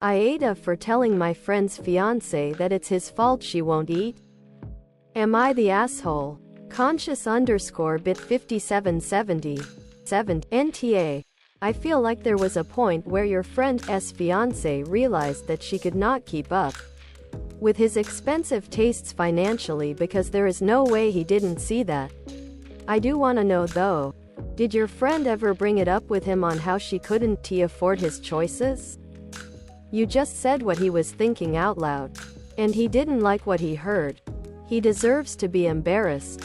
AITA for telling my friend's fiance that it's his fault she won't eat? Am I the asshole? Conscious_bit 5777 NTA. I feel like there was a point where your friend's fiance realized that she could not keep up with his expensive tastes financially, because there is no way he didn't see that. I do want to know though, did your friend ever bring it up with him on how she couldn't afford his choices? You just said what he was thinking out loud, and he didn't like what he heard. He deserves to be embarrassed,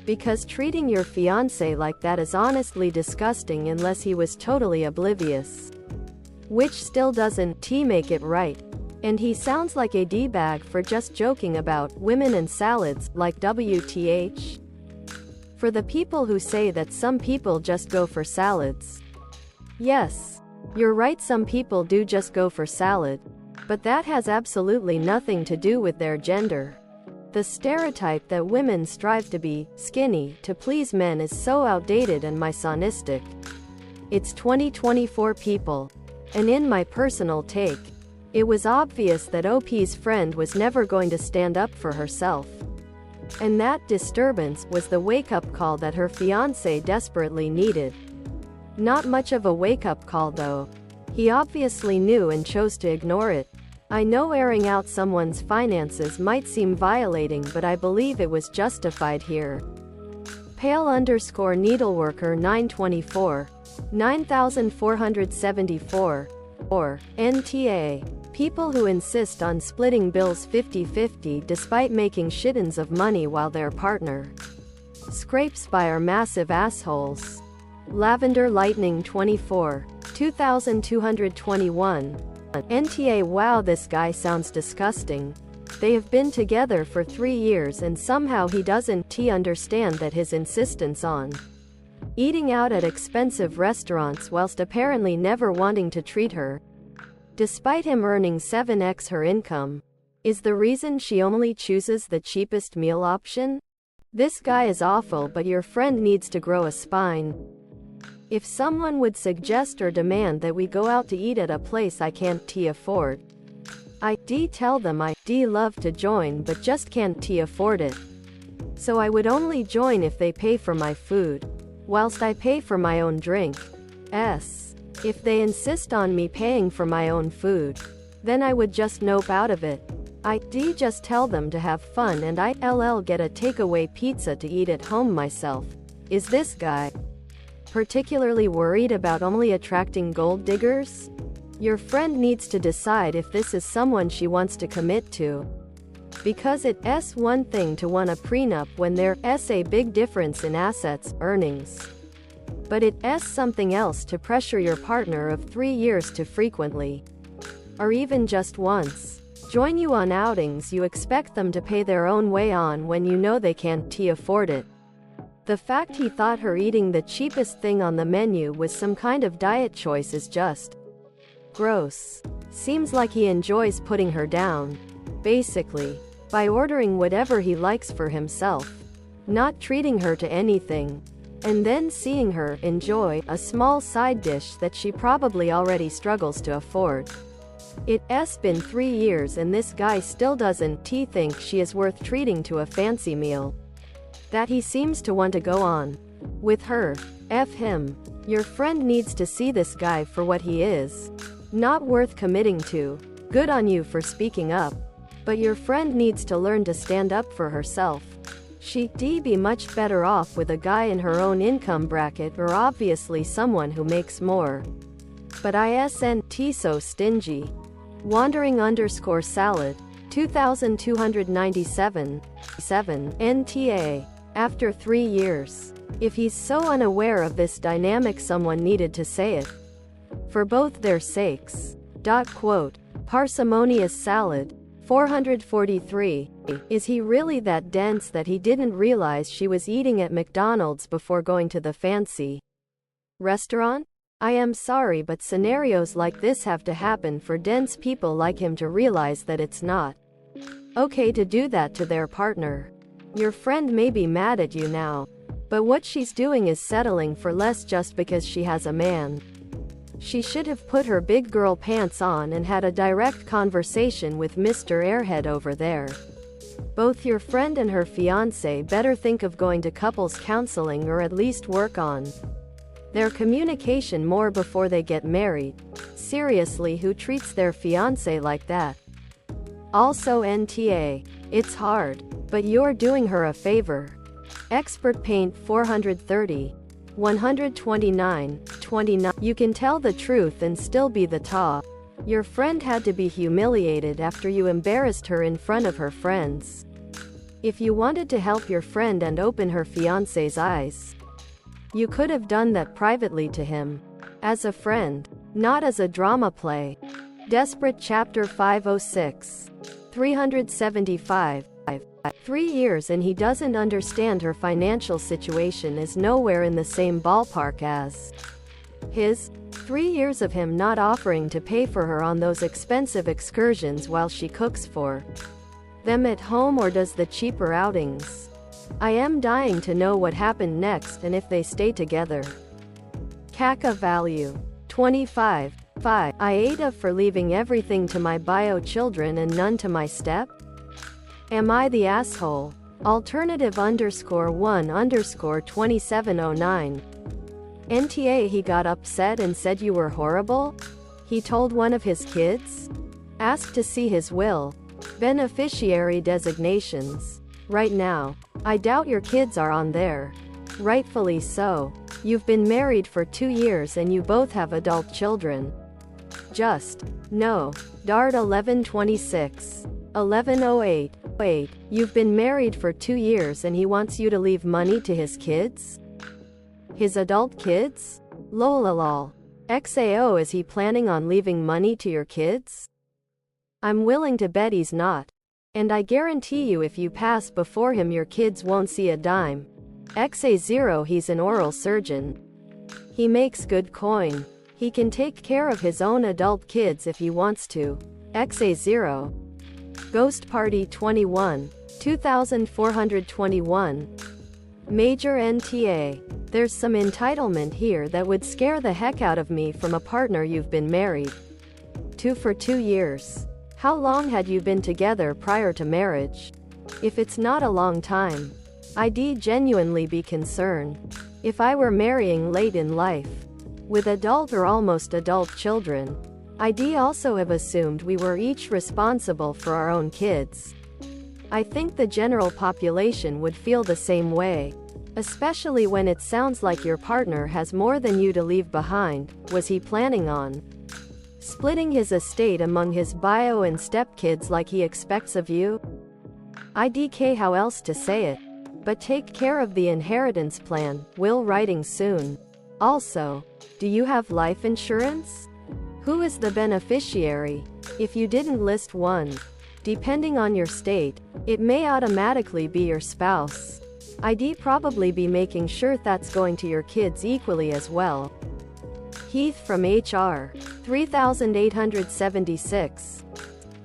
because treating your fiance like that is honestly disgusting unless he was totally oblivious. Which still doesn't make it right. And he sounds like a D-bag for just joking about women and salads, like WTH. For the people who say that some people just go for salads. Yes, you're right, some people do just go for salad. But that has absolutely nothing to do with their gender. The stereotype that women strive to be skinny to please men is so outdated and misogynistic. It's 2024 people. And in my personal take, it was obvious that OP's friend was never going to stand up for herself. And that disturbance was the wake-up call that her fiancé desperately needed. Not much of a wake-up call though. He obviously knew and chose to ignore it. I know airing out someone's finances might seem violating, but I believe it was justified here. Pale_needleworker 924 9474 or NTA. People who insist on splitting bills 50-50 despite making shittons of money while their partner scrapes by are massive assholes. Lavender Lightning 24 2221 NTA. Wow, this guy sounds disgusting. They have been together for 3 years and somehow he doesn't understand that his insistence on eating out at expensive restaurants whilst apparently never wanting to treat her, despite him earning 7x her income, is the reason she only chooses the cheapest meal option? This guy is awful, but your friend needs to grow a spine. If someone would suggest or demand that we go out to eat at a place I can't afford, I'd tell them I'd love to join but just can't afford it. So I would only join if they pay for my food, whilst I pay for my own drink. If they insist on me paying for my own food, then I would just nope out of it. I'd just tell them to have fun and I'll get a takeaway pizza to eat at home myself. Is this guy particularly worried about only attracting gold diggers? Your friend needs to decide if this is someone she wants to commit to. Because it's one thing to want a prenup when there's a big difference in assets, earnings. But it's something else to pressure your partner of 3 years to frequently, or even just once, join you on outings you expect them to pay their own way on when you know they can't afford it. The fact he thought her eating the cheapest thing on the menu was some kind of diet choice is just gross. Seems like he enjoys putting her down, basically, by ordering whatever he likes for himself, not treating her to anything, and then seeing her enjoy a small side dish that she probably already struggles to afford. It's been 3 years and this guy still doesn't think she is worth treating to a fancy meal that he seems to want to go on with her. F him. Your friend needs to see this guy for what he is. Not worth committing to. Good on you for speaking up. But your friend needs to learn to stand up for herself. She'd be much better off with a guy in her own income bracket or obviously someone who makes more. But isn't so stingy. Wandering_salad 2297 NTA. After 3 years. If he's so unaware of this dynamic, someone needed to say it. For both their sakes. Parsimonious salad 443. Is he really that dense that he didn't realize she was eating at McDonald's before going to the fancy restaurant? I am sorry, but scenarios like this have to happen for dense people like him to realize that it's not okay to do that to their partner. Your friend may be mad at you now, but what she's doing is settling for less just because she has a man. She should have put her big girl pants on and had a direct conversation with Mr. Airhead over there. Both your friend and her fiance better think of going to couples counseling or at least work on their communication more before they get married. Seriously, who treats their fiance like that? Also NTA. It's hard, but you're doing her a favor. Expert Paint 430. 129, 29. You can tell the truth and still be the top. Your friend had to be humiliated after you embarrassed her in front of her friends. If you wanted to help your friend and open her fiance's eyes, you could have done that privately to him. As a friend, not as a drama play. Desperate Chapter 506. 375. 3 years and he doesn't understand her financial situation is nowhere in the same ballpark as his. 3 years of him not offering to pay for her on those expensive excursions while she cooks for them at home or does the cheaper outings. I am dying to know what happened next and if they stay together. Caca Value 25. 5. AITA for leaving everything to my bio children and none to my step? Am I the asshole? Alternative _1 _2709. NTA he got upset and said you were horrible? He told one of his kids? Asked to see his will. Beneficiary designations. Right now, I doubt your kids are on there. Rightfully so. You've been married for 2 years and you both have adult children. Just. No. Dart 1126. 1108. Wait, you've been married for 2 years and he wants you to leave money to his kids? His adult kids? Lololol. XAO, is he planning on leaving money to your kids? I'm willing to bet he's not. And I guarantee you if you pass before him your kids won't see a dime. XA0, he's an oral surgeon. He makes good coin. He can take care of his own adult kids if he wants to. XA0. Ghost Party 21. 2421. Major NTA. There's some entitlement here that would scare the heck out of me from a partner you've been married to for 2 years. How long had you been together prior to marriage? If it's not a long time, I'd genuinely be concerned. If I were marrying late in life, with adult or almost adult children, I'd also have assumed we were each responsible for our own kids. I think the general population would feel the same way, especially when it sounds like your partner has more than you to leave behind. Was he planning on splitting his estate among his bio and stepkids like he expects of you? IDK, how else to say it? But take care of the inheritance plan, will writing soon. Also, do you have life insurance? Who is the beneficiary? If you didn't list one, depending on your state, it may automatically be your spouse. I'd probably be making sure that's going to your kids equally as well. Heath from HR 3876.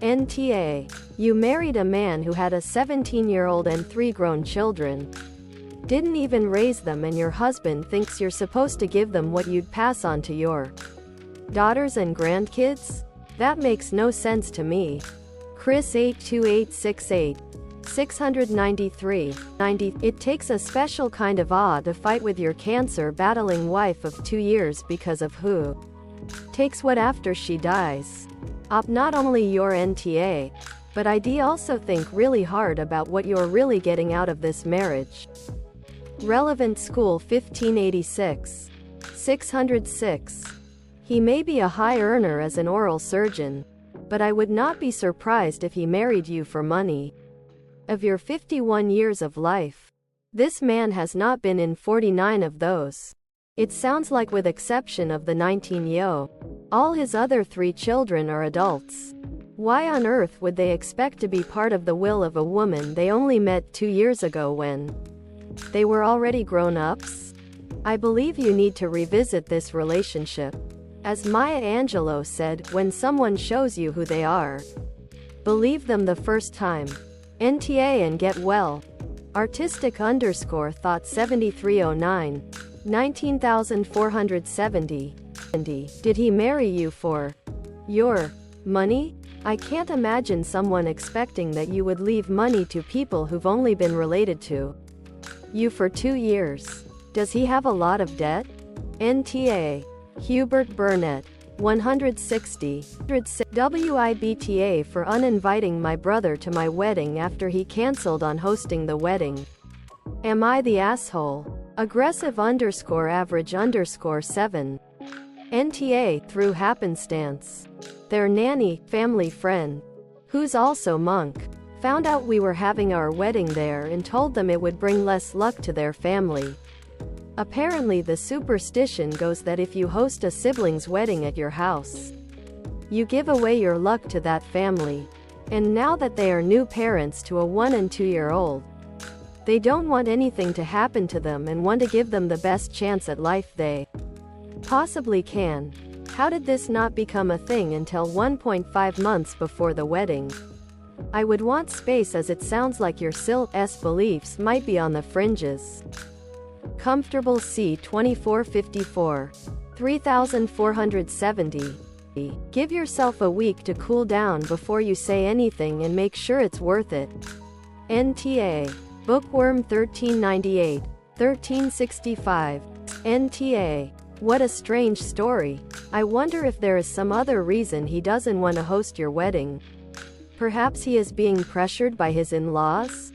NTA. You married a man who had a 17-year-old and 3 grown children. Didn't even raise them, and your husband thinks you're supposed to give them what you'd pass on to your daughters and grandkids? That makes no sense to me. Chris 82868. 693. 90. It takes a special kind of awe to fight with your cancer-battling wife of 2 years because of who takes what after she dies. Not only your NTA, but I'd also think really hard about what you're really getting out of this marriage. Relevant School 1586. 606. He may be a high earner as an oral surgeon, but I would not be surprised if he married you for money. Of your 51 years of life, this man has not been in 49 of those. It sounds like, with exception of the 19-year, all his other 3 children are adults. Why on earth would they expect to be part of the will of a woman they only met 2 years ago when they were already grown-ups? I believe you need to revisit this relationship. As Maya Angelou said, when someone shows you who they are, believe them the first time. NTA and get well. Artistic _thought 7309. 19470. Did he marry you for your money? I can't imagine someone expecting that you would leave money to people who've only been related to you for 2 years. Does he have a lot of debt? NTA. Hubert Burnett. 160. WIBTA for uninviting my brother to my wedding after he cancelled on hosting the wedding. Am I the asshole? Aggressive_average_7. NTA through happenstance. Their nanny, family friend, who's also monk, found out we were having our wedding there and told them it would bring less luck to their family. Apparently the superstition goes that if you host a sibling's wedding at your house, you give away your luck to that family. And now that they are new parents to a 1 and 2-year-old, they don't want anything to happen to them and want to give them the best chance at life they possibly can. How did this not become a thing until 1.5 months before the wedding? I would want space, as it sounds like your SIL's beliefs might be on the fringes. Comfortable C 2454. 3470. Give yourself a week to cool down before you say anything and make sure it's worth it. NTA. Bookworm 1398. 1365. NTA. What a strange story. I wonder if there is some other reason he doesn't want to host your wedding. Perhaps he is being pressured by his in-laws?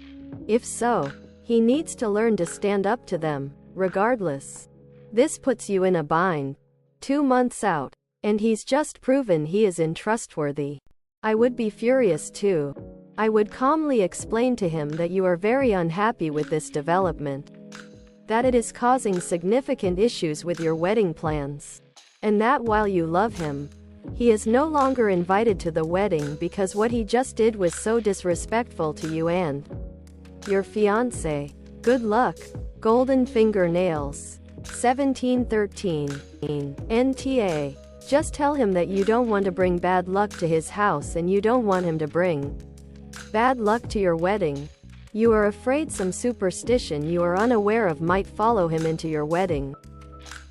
If so, he needs to learn to stand up to them, regardless. This puts you in a bind. 2 months out, and he's just proven he is untrustworthy. I would be furious too. I would calmly explain to him that you are very unhappy with this development, that it is causing significant issues with your wedding plans, and that while you love him, he is no longer invited to the wedding because what he just did was so disrespectful to you and your fiance. Good luck. Golden fingernails. 1713. NTA. Just tell him that you don't want to bring bad luck to his house and you don't want him to bring bad luck to your wedding. You are afraid some superstition you are unaware of might follow him into your wedding.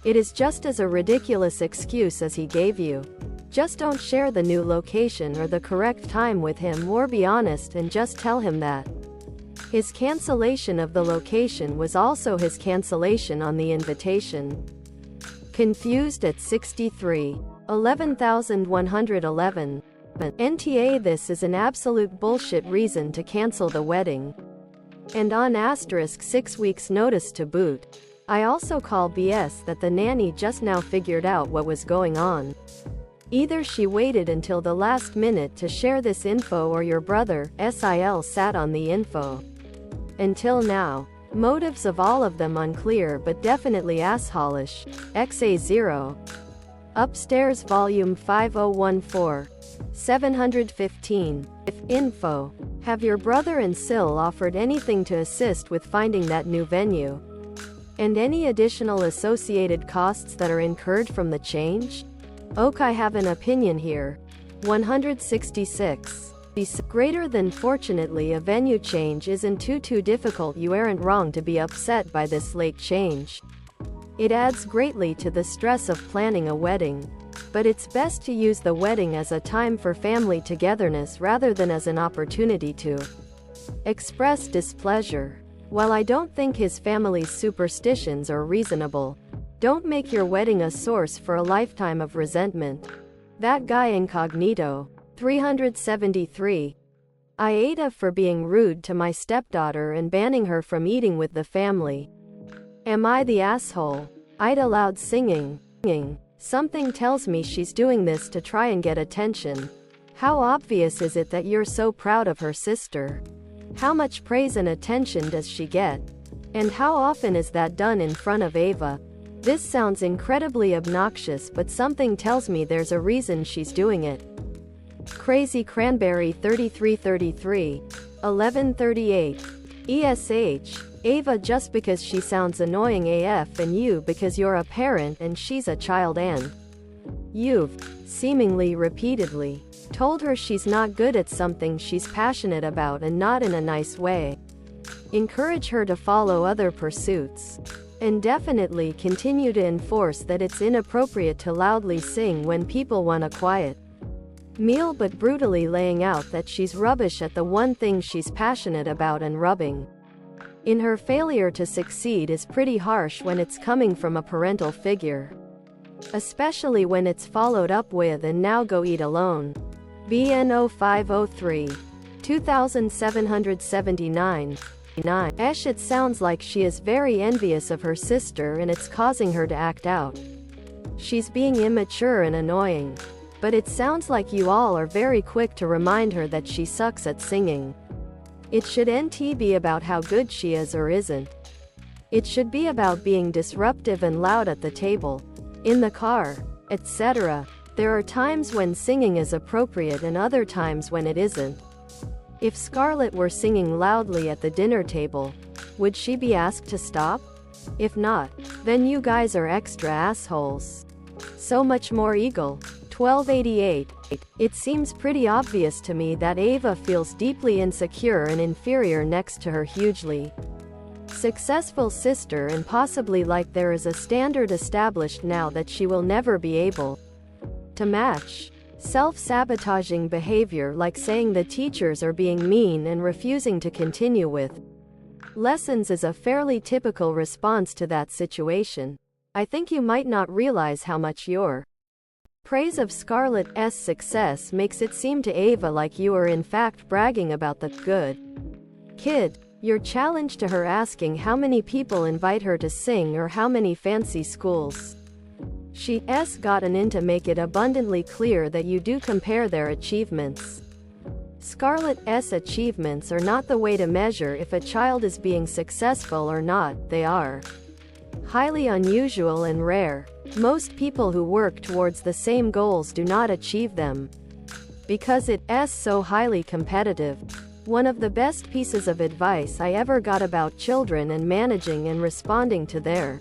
It is just as a ridiculous excuse as he gave you. Just don't share the new location or the correct time with him, or be honest and just tell him that his cancellation of the location was also his cancellation on the invitation. Confused at 63. 11111. NTA. This is an absolute bullshit reason to cancel the wedding. And on *6 weeks notice to boot. I also call BS that the nanny just now figured out what was going on. Either she waited until the last minute to share this info or your brother, SIL, sat on the info until now. Motives of all of them unclear, but definitely assholish. XA0. Upstairs Volume 5014. 715. Info. Have your brother and Sil offered anything to assist with finding that new venue? And any additional associated costs that are incurred from the change? Ok, I have an opinion here. 166. Greater than fortunately a venue change isn't too difficult. You aren't wrong to be upset by this late change. It adds greatly to the stress of planning a wedding. But it's best to use the wedding as a time for family togetherness rather than as an opportunity to express displeasure. While I don't think his family's superstitions are reasonable, don't make your wedding a source for a lifetime of resentment. That guy incognito. 373. AITA for being rude to my stepdaughter and banning her from eating with the family. Am I the asshole? AITA loud singing. Something tells me she's doing this to try and get attention. How obvious is it that you're so proud of her sister? How much praise and attention does she get? And how often is that done in front of Ava? This sounds incredibly obnoxious, but something tells me there's a reason she's doing it. Crazy Cranberry 3333. 1138. ESH. Ava just because she sounds annoying AF, and you because you're a parent and she's a child, and you've, seemingly repeatedly, told her she's not good at something she's passionate about, and not in a nice way. Encourage her to follow other pursuits. And definitely continue to enforce that it's inappropriate to loudly sing when people want a quiet meal, but brutally laying out that she's rubbish at the one thing she's passionate about and rubbing in her failure to succeed is pretty harsh when it's coming from a parental figure. Especially when it's followed up with "and now go eat alone." BNO 503. 2779. It sounds like she is very envious of her sister and it's causing her to act out. She's being immature and annoying. But it sounds like you all are very quick to remind her that she sucks at singing. It shouldn't be about how good she is or isn't. It should be about being disruptive and loud at the table, in the car, etc. There are times when singing is appropriate and other times when it isn't. If Scarlett were singing loudly at the dinner table, would she be asked to stop? If not, then you guys are extra assholes. So much more Eagle. 1288. It seems pretty obvious to me that Ava feels deeply insecure and inferior next to her hugely successful sister, and possibly like there is a standard established now that she will never be able to match. Self-sabotaging behavior like saying the teachers are being mean and refusing to continue with lessons is a fairly typical response to that situation. I think you might not realize how much your praise of Scarlett's success makes it seem to Ava like you are in fact bragging about the good kid. Your challenge to her asking how many people invite her to sing or how many fancy schools she's gotten in to make it abundantly clear that you do compare their achievements. Scarlett's achievements are not the way to measure if a child is being successful or not. They are highly unusual and rare. Most people who work towards the same goals do not achieve them because it's so highly competitive. One of the best pieces of advice I ever got about children and managing and responding to their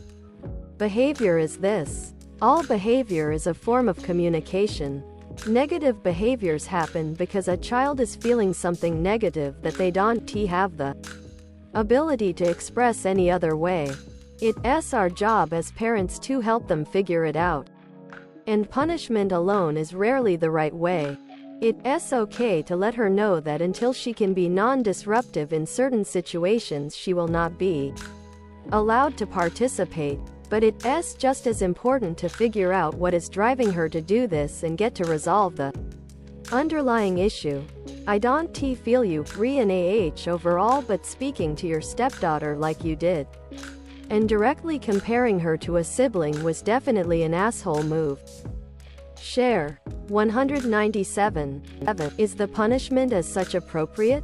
behavior is this: all behavior is a form of communication. Negative behaviors happen because a child is feeling something negative that they don't have the ability to express any other way. It's our job as parents to help them figure it out. And punishment alone is rarely the right way. It's okay to let her know that until she can be non-disruptive in certain situations, she will not be allowed to participate. But it's just as important to figure out what is driving her to do this and get to resolve the underlying issue. I don't feel you overall, but speaking to your stepdaughter like you did and directly comparing her to a sibling was definitely an asshole move. Share 197. Is the punishment as such appropriate?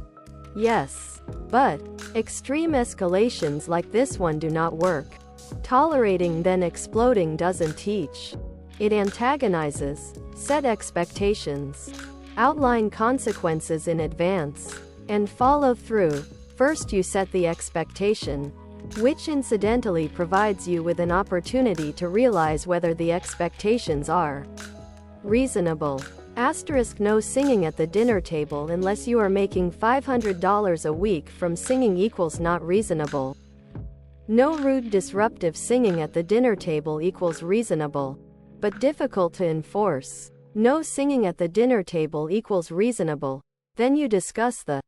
Yes. But extreme escalations like this one do not work. Tolerating then exploding doesn't teach. It antagonizes. Set expectations. Outline consequences in advance. And follow through. First you set the expectation, which incidentally provides you with an opportunity to realize whether the expectations are reasonable. No singing at the dinner table unless you are making $500 a week from singing equals not reasonable. No rude disruptive singing at the dinner table equals reasonable, but difficult to enforce. No singing at the dinner table equals reasonable. Then you discuss the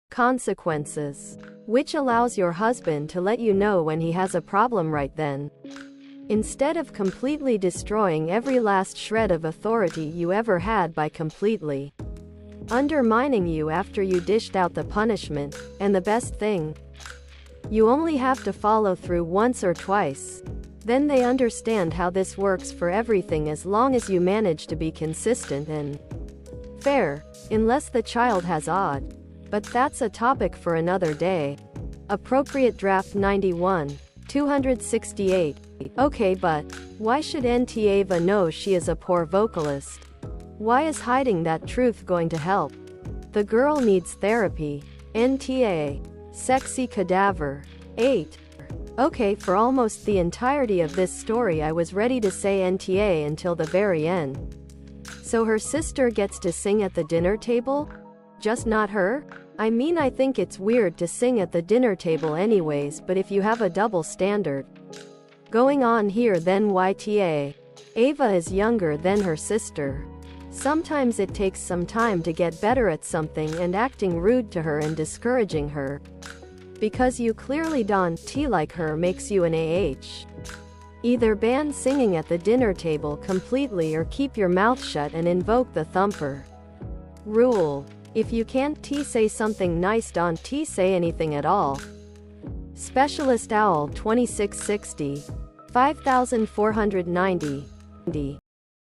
consequences, which allows your husband to let you know when he has a problem right then, instead of completely destroying every last shred of authority you ever had by completely undermining you after you dished out the punishment. And the best thing, you only have to follow through once or twice. Then they understand how this works for everything, as long as you manage to be consistent and fair, unless the child has odd. But that's a topic for another day. Appropriate Draft 91. 268. Okay, but why should Ava know she is a poor vocalist? Why is hiding that truth going to help? The girl needs therapy. NTA. Sexy cadaver. 8. Okay, for almost the entirety of this story I was ready to say NTA until the very end. So her sister gets to sing at the dinner table? Just not her? I mean, I think it's weird to sing at the dinner table anyways, but if you have a double standard going on here, then YTA. Ava is younger than her sister. Sometimes it takes some time to get better at something, and acting rude to her and discouraging her because you clearly don't like her makes you an AH. Either ban singing at the dinner table completely or keep your mouth shut and invoke the thumper rule. If you can't say something nice, don't say anything at all. Specialist Owl 2660 5490